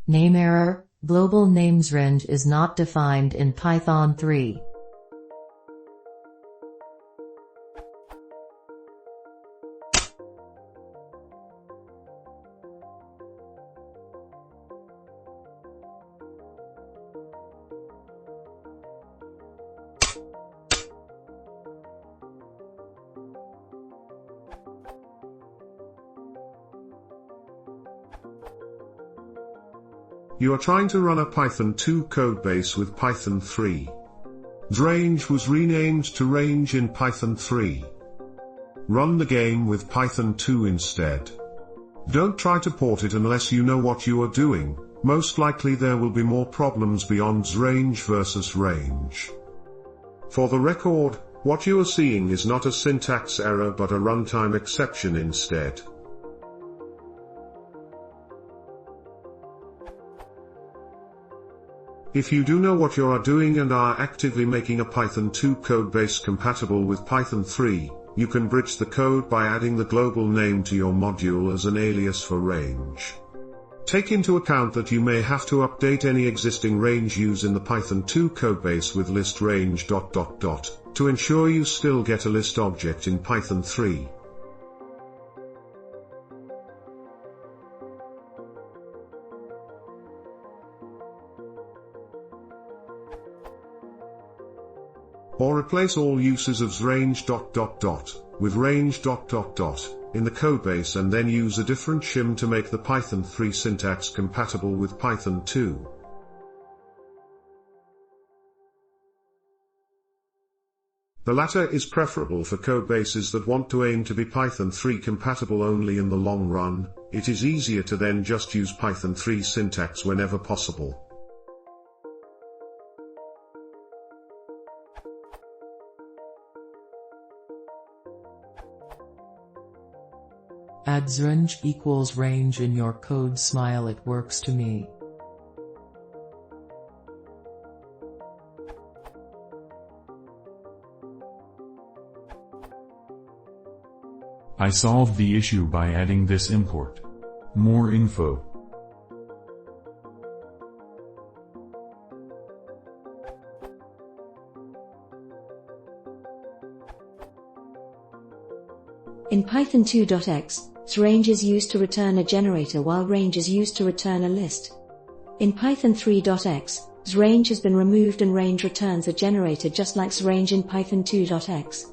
NameError, global names range is not defined in Python 3. You are trying to run a Python 2 codebase with Python 3. xrange was renamed to range in Python 3. Run the game with Python 2 instead. Don't try to port it unless you know what you are doing. Most likely there will be more problems beyond xrange versus range. For the record, what you are seeing is not a syntax error but a runtime exception instead. If you do know what you are doing and are actively making a Python 2 codebase compatible with Python 3, you can bridge the code by adding the global name to your module as an alias for range. Take into account that you may have to update any existing range use in the Python 2 codebase with list range ... to ensure you still get a list object in Python 3. Or replace all uses of xrange ... with range ... in the codebase and then use a different shim to make the Python 3 syntax compatible with Python 2. The latter is preferable for codebases that want to aim to be Python 3 compatible only in the long run. It is easier to then just use Python 3 syntax whenever possible. Add xrange equals range in your code. Smile, it works to me. I solved the issue by adding this import. More info. In Python 2.x, xrange is used to return a generator while range is used to return a list. In Python 3.x, xrange has been removed and range returns a generator just like xrange in Python 2.x.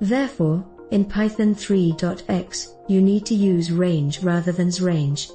Therefore, in Python 3.x, you need to use range rather than xrange.